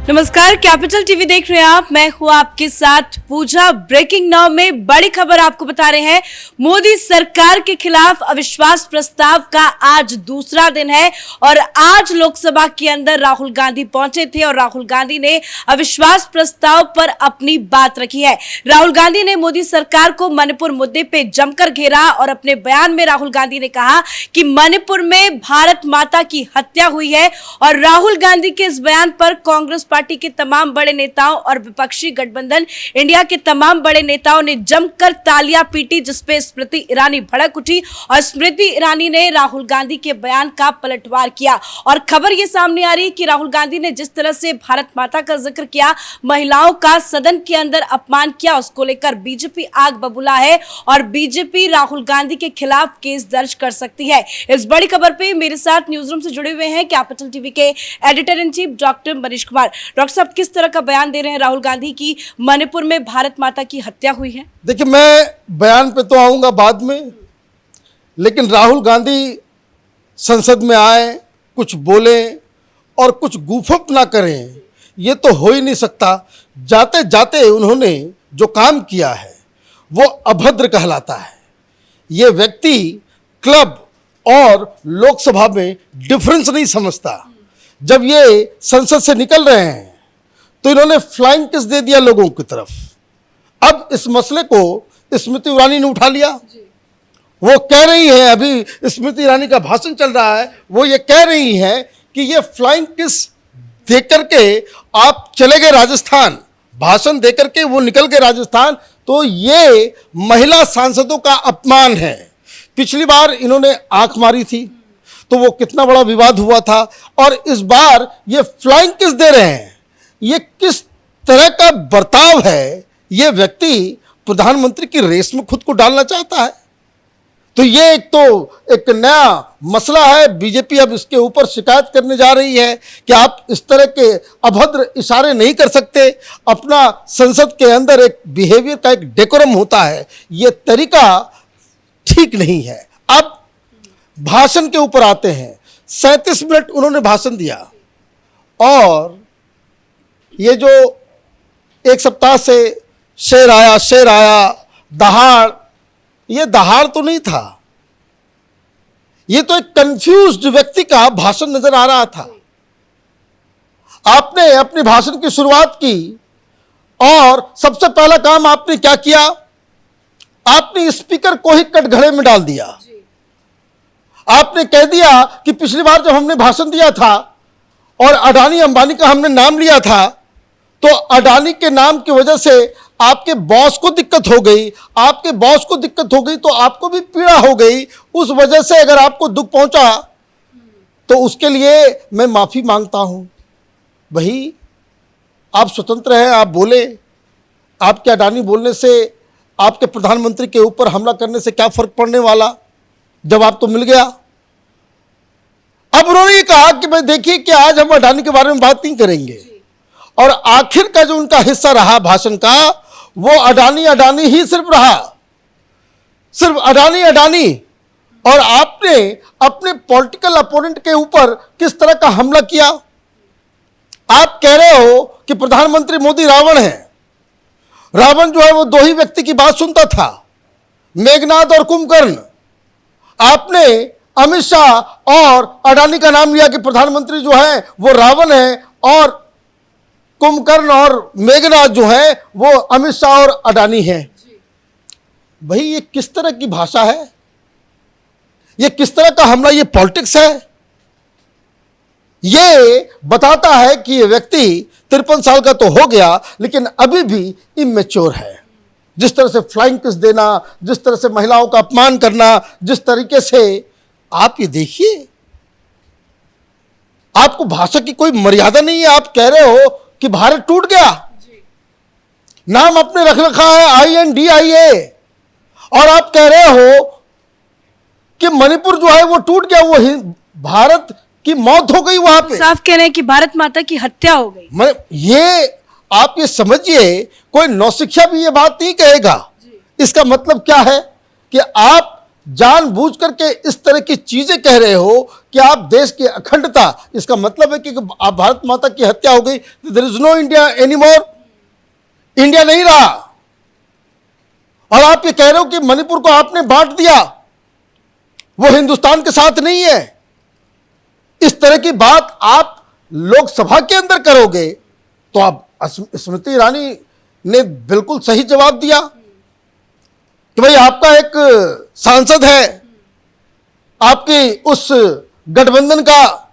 नमस्कार, capital TV देख रहे हैं आप। मैं हूं आपके साथ पूजा। ब्रेकिंग नाउ में बड़ी खबर आपको बता रहे हैं। मोदी सरकार के खिलाफ अविश्वास प्रस्ताव का आज दूसरा दिन है और आज लोकसभा के अंदर राहुल गांधी पहुंचे थे और राहुल गांधी ने अविश्वास प्रस्ताव पर अपनी बात रखी है। राहुल गांधी ने मोदी सरकार को मणिपुर मुद्दे पे जमकर घेरा और अपने बयान में राहुल गांधी ने कहा कि मणिपुर में भारत माता की हत्या हुई है और राहुल गांधी के इस बयान पर कांग्रेस पार्टी के तमाम बड़े नेताओं और विपक्षी गठबंधन इंडिया के तमाम बड़े नेताओं ने जमकर तालियां पीटी, जिसपे स्मृति ईरानी भड़क उठी और स्मृति ईरानी ने राहुल गांधी के बयान का पलटवार किया। और खबर ये सामने आ रही है कि राहुल गांधी ने जिस तरह से भारत माता का जिक्र किया, महिलाओं का सदन के अंदर अपमान किया, उसको लेकर बीजेपी आग बबूला है और बीजेपी राहुल गांधी के खिलाफ केस दर्ज कर सकती है। इस बड़ी खबर पे मेरे साथ न्यूज रूम से जुड़े हुए हैं कैपिटल टीवी के editor in chief doctor Manish Kumar. Doctor साहब, किस तरह का बयान दे रहे हैं राहुल गांधी की मणिपुर में भारत माता की हत्या हुई है? देखिए, मैं बयान पे तो आऊंगा बाद में, लेकिन राहुल गांधी संसद में आए, कुछ बोले और कुछ गुफअप ना करें, ये तो हो ही नहीं सकता। जाते जाते उन्होंने जो काम किया है वो अभद्र कहलाता है। ये व्यक्ति क्लब और लोकसभा में डिफरेंस नहीं समझता। जब ये संसद से निकल रहे हैं तो इन्होंने फ्लाइंग किस दे दिया लोगों की तरफ। अब इस मसले को स्मृति ईरानी ने उठा लिया। वो कह रही है, अभी स्मृति ईरानी का भाषण चल रहा है, वो ये कह रही है कि ये फ्लाइंग किस देकर के आप चले गए राजस्थान, भाषण देकर के वो निकल गए राजस्थान, तो ये महिला सांसदों का अपमान है। पिछली बार इन्होंने आंख मारी थी तो वो कितना बड़ा विवाद हुआ था, और इस बार ये फ्लाइंग किस दे रहे हैं। ये किस तरह का बर्ताव है? ये व्यक्ति प्रधानमंत्री की रेस में खुद को डालना चाहता है। तो ये एक नया मसला है। बीजेपी अब इसके ऊपर शिकायत करने जा रही है कि आप इस तरह के अभद्र इशारे नहीं कर सकते। अपना संसद के अंदर एक बिहेवियर का एक डेकोरम होता है, ये तरीका ठीक नहीं है। अब भाषण के ऊपर आते हैं। 37 मिनट उन्होंने भाषण दिया और ये जो एक सप्ताह से शेर आया दहाड़, ये दहाड़ तो नहीं था, ये तो एक कंफ्यूज्ड व्यक्ति का भाषण नजर आ रहा था। आपने अपने भाषण की शुरुआत की और सबसे पहला काम आपने क्या किया? आपने स्पीकर को ही कटघरे में डाल दिया। आपने कह दिया कि पिछली बार जब हमने भाषण दिया था और अडानी अंबानी का हमने नाम लिया था, तो अडानी के नाम की वजह से आपके बॉस को दिक्कत हो गई, आपके बॉस को दिक्कत हो गई तो आपको भी पीड़ा हो गई। उस वजह से अगर आपको दुख पहुंचा तो उसके लिए मैं माफी मांगता हूं। भाई, आप स्वतंत्र हैं, आप बोले। आपके अडानी बोलने से, आपके प्रधानमंत्री के ऊपर हमला करने से क्या फर्क पड़ने वाला? जवाब तो मिल गया। अब उन्होंने कहा कि भाई देखिए कि आज हम अडानी के बारे में बात नहीं करेंगे, और आखिर का जो उनका हिस्सा रहा भाषण का, वो अडानी ही सिर्फ रहा, सिर्फ अडानी। और आपने अपने पॉलिटिकल अपोनेंट के ऊपर किस तरह का हमला किया। आप कह रहे हो कि प्रधानमंत्री मोदी रावण है। रावण जो है वो दो ही व्यक्ति की बात सुनता था, मेघनाद और कुंभकर्ण। आपने अमित शाह और अडानी का नाम लिया कि प्रधानमंत्री जो है वो रावण है और कुंभकर्ण और मेघनाद जो है वो अमित शाह और अडानी है। भाई, ये किस तरह की भाषा है? ये किस तरह का हमला? ये पॉलिटिक्स है। ये बताता है कि ये व्यक्ति 53 साल का तो हो गया लेकिन अभी भी इमेच्योर है। जिस तरह से फ्लाइंग किस देना, जिस तरह से महिलाओं का अपमान करना, जिस तरीके से आप ये देखिए, आपको भाषा की कोई मर्यादा नहीं है। आप कह रहे हो कि भारत टूट गया, नाम आपने रख रखा है INDIA, और आप कह रहे हो कि मणिपुर जो है वो टूट गया, वो भारत की मौत हो गई वहां पे। साफ कह रहे हैं कि भारत माता की हत्या हो गई। ये आप ये समझिए, कोई नौशिक्षा भी ये बात नहीं कहेगा। इसका मतलब क्या है कि आप जानबूझ करके इस तरह की चीजें कह रहे हो कि आप देश की अखंडता, इसका मतलब है कि आप भारत माता की हत्या हो गई, there is no India anymore, India नहीं रहा। और आप ये कह रहे हो कि मणिपुर को आपने बांट दिया, वो हिंदुस्तान के साथ नहीं है। इस तरह की बात आप लोकसभा के अंदर करोगे तो आप स्मृति ईरानी ने बिल्कुल सही जवाब दिया कि भाई आपका एक सांसद है, आपकी उस गठबंधन का,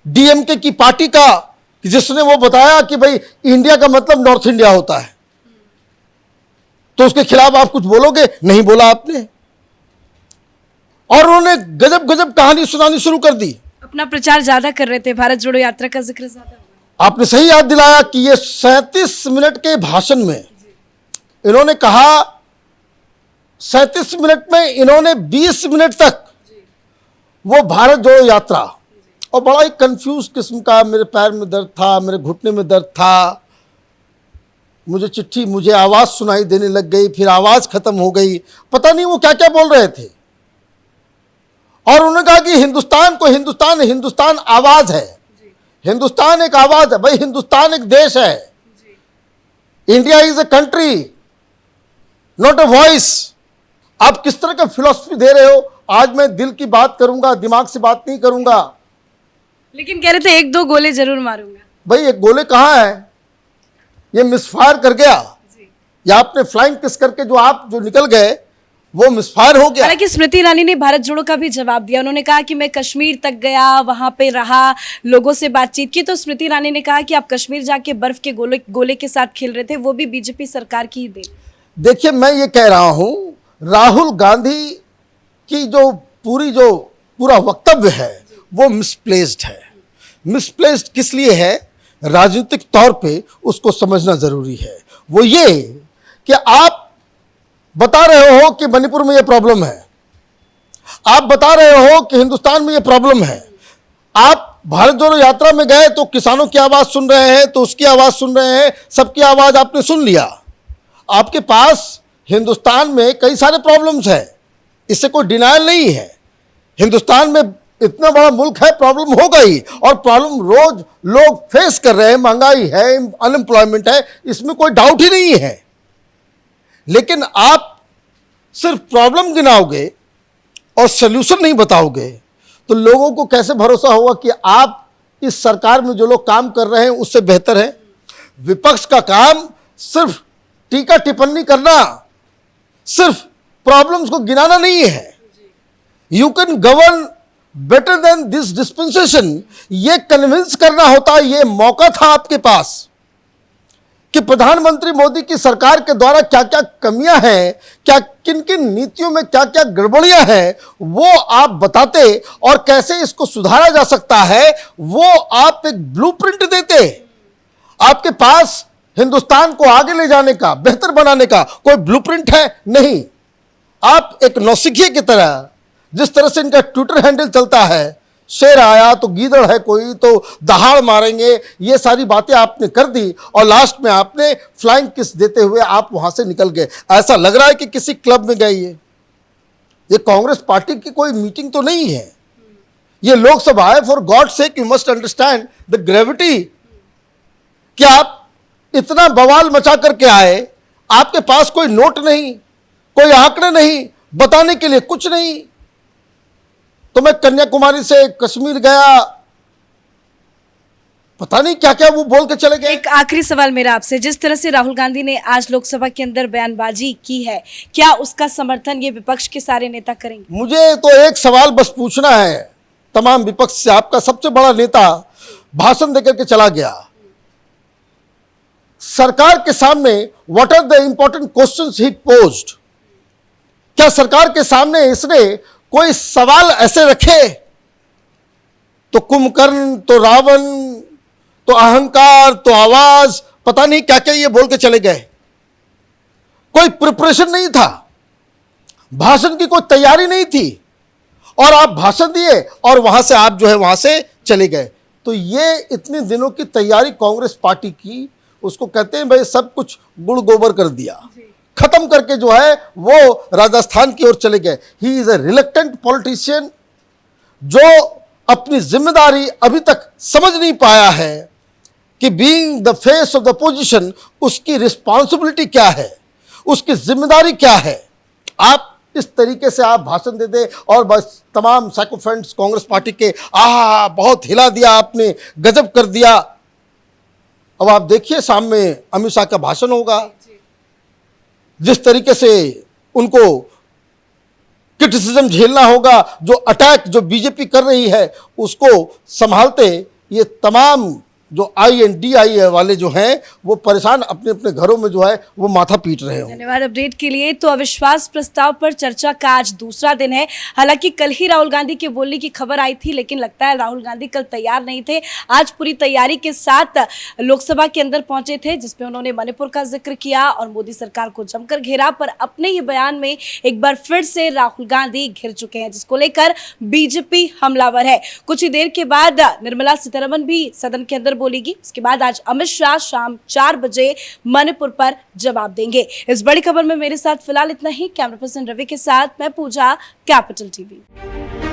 डीएमके की पार्टी का, जिसने वो बताया कि भाई इंडिया का मतलब नॉर्थ इंडिया होता है, तो उसके खिलाफ आप कुछ बोलोगे? नहीं बोला आपने। और उन्होंने गजब गजब कहानी सुनानी शुरू कर दी। अपना प्रचार ज्यादा कर रहे थे, भारत जोड़ो यात्रा का जिक्र ज्यादा हुआ। आपने सही याद दिलाया कि ये 37 मिनट के भाषण में इन्होंने कहा, 37 मिनट में इन्होंने 20 मिनट तक वो भारत जोड़ो यात्रा, और बड़ा ही कंफ्यूज किस्म का, मेरे पैर में दर्द था, मेरे घुटने में दर्द था, मुझे आवाज सुनाई देने लग गई, फिर आवाज खत्म हो गई, पता नहीं वो क्या क्या बोल रहे थे। और उन्होंने कहा कि हिंदुस्तान आवाज है, हिंदुस्तान एक आवाज है। भाई हिंदुस्तान एक देश है, India is a country not a voice. आप किस तरह का फिलॉसफी दे रहे हो? आज मैं दिल की बात करूंगा, दिमाग से बात नहीं करूंगा। लेकिन कह रहे थे 1-2 गोले जरूर मारूंगा। भाई एक गोले कहाँ है? ये मिसफायर कर गया, या आपने फ्लाइंग किस करके जो निकल गए वो मिसफायर हो गया। हालांकि स्मृति ईरानी ने भारत जोड़ो का भी जवाब दिया। उन्होंने कहा कि मैं कश्मीर तक गया, वहां पे रहा, लोगों से बातचीत की, तो स्मृति ईरानी ने कहा कि आप कश्मीर जाके बर्फ के गोले के साथ खेल रहे थे, वो भी बीजेपी सरकार की ही देन। देखिए, मैं ये कह रहा हूं, राहुल गांधी की पूरा वक्तव्य है वो मिसप्लेस्ड है। मिसप्लेस्ड किस लिए है? राजनीतिक तौर पे उसको समझना जरूरी है। वो ये कि आप बता रहे हो कि मणिपुर में ये प्रॉब्लम है, आप बता रहे हो कि हिंदुस्तान में ये प्रॉब्लम है, आप भारत जोड़ो यात्रा में गए तो किसानों की आवाज सुन रहे हैं, तो उसकी आवाज सुन रहे हैं, सबकी आवाज आपने सुन लिया। आपके पास हिंदुस्तान में कई सारे प्रॉब्लम्स हैं, इससे कोई डिनायल नहीं है। हिंदुस्तान में इतना बड़ा मुल्क है, प्रॉब्लम होगा ही, और प्रॉब्लम रोज लोग फेस कर रहे हैं, महंगाई है, अनएम्प्लॉयमेंट है, इसमें कोई डाउट ही नहीं है। लेकिन आप सिर्फ प्रॉब्लम गिनाओगे और सल्यूशन नहीं बताओगे तो लोगों को कैसे भरोसा होगा कि आप इस सरकार में जो लोग काम कर रहे हैं उससे बेहतर है? विपक्ष का काम सिर्फ टीका टिप्पणी करना, सिर्फ प्रॉब्लम्स को गिनाना नहीं है। You can govern better than this dispensation, ये कन्विंस करना होता है। ये मौका था आपके पास कि प्रधानमंत्री मोदी की सरकार के द्वारा क्या क्या कमियां हैं, क्या किन किन नीतियों में क्या क्या गड़बड़ियां हैं, वो आप बताते, और कैसे इसको सुधारा जा सकता है वो आप एक ब्लूप्रिंट देते। आपके पास हिंदुस्तान को आगे ले जाने का, बेहतर बनाने का कोई ब्लूप्रिंट है? नहीं। आप एक नौसिखिए की तरह, जिस तरह से इनका ट्विटर हैंडल चलता है, शेर आया तो गीदड़ है कोई तो दहाड़ मारेंगे, ये सारी बातें आपने कर दी, और लास्ट में आपने फ्लाइंग किस देते हुए आप वहां से निकल गए। ऐसा लग रहा है कि किसी क्लब में गए। ये कांग्रेस पार्टी की कोई मीटिंग तो नहीं है, ये लोकसभा है। For God sake you must understand the gravity कि आप इतना बवाल मचा करके आए, आपके पास कोई नोट नहीं, कोई आंकड़े नहीं, बताने के लिए कुछ नहीं। तो मैं कन्याकुमारी से कश्मीर गया, पता नहीं क्या क्या वो बोल के चले गए। एक आखिरी सवाल मेरा आपसे, जिस तरह से राहुल गांधी ने आज लोकसभा के अंदर बयानबाजी की है, क्या उसका समर्थन ये विपक्ष के सारे नेता करेंगे? मुझे तो एक सवाल बस पूछना है तमाम विपक्ष से। आपका सबसे बड़ा नेता भाषण देकर के चला गया, सरकार के सामने what are the important questions ही पोज्ड? क्या सरकार के सामने इसने कोई सवाल ऐसे रखे? तो कुंभकर्ण, तो रावण, तो अहंकार, तो आवाज, पता नहीं क्या क्या ये बोल के चले गए। कोई प्रिपरेशन नहीं था, भाषण की कोई तैयारी नहीं थी, और आप भाषण दिए और वहां से आप वहां से चले गए। तो ये इतने दिनों की तैयारी कांग्रेस पार्टी की, उसको कहते हैं भाई सब कुछ गुड़ गोबर कर दिया। खत्म करके जो है वो राजस्थान की ओर चले गए। He is a reluctant politician जो अपनी जिम्मेदारी अभी तक समझ नहीं पाया है कि being the face of the position उसकी रिस्पॉन्सिबिलिटी क्या है, उसकी जिम्मेदारी क्या है। आप इस तरीके से आप भाषण दे दे और बस तमाम साइकोफेंट्स कांग्रेस पार्टी के बहुत हिला दिया आपने, गजब कर दिया। अब आप देखिए शाम में अमित शाह का भाषण होगा, जिस तरीके से उनको क्रिटिसिज्म झेलना होगा, जो अटैक जो बीजेपी कर रही है उसको संभालते ये तमाम जो INDI वाले जो हैं वो परेशान अपने अपने घरों में जो है वो माथा पीट रहे हों। धन्यवाद अपडेट के लिए। तो अविश्वास प्रस्ताव पर चर्चा का आज दूसरा दिन है। हालांकि कल ही राहुल गांधी के बोलने की खबर आई थी, लेकिन लगता है राहुल गांधी कल तैयार नहीं थे। आज पूरी तैयारी के साथ लोकसभा के अंदर पहुंचे थे, जिसमें उन्होंने मणिपुर का जिक्र किया और मोदी सरकार को जमकर घेरा। पर अपने ही बयान में एक बार फिर से राहुल गांधी घिर चुके हैं, जिसको लेकर बीजेपी हमलावर है। कुछ ही देर के बाद निर्मला सीतारमण भी सदन के अंदर बोलेगी। उसके बाद आज अमित शाह शाम 4 बजे मणिपुर पर जवाब देंगे। इस बड़ी खबर में मेरे साथ फिलहाल इतना ही। कैमरा पर्सन रवि के साथ मैं पूजा, कैपिटल टीवी।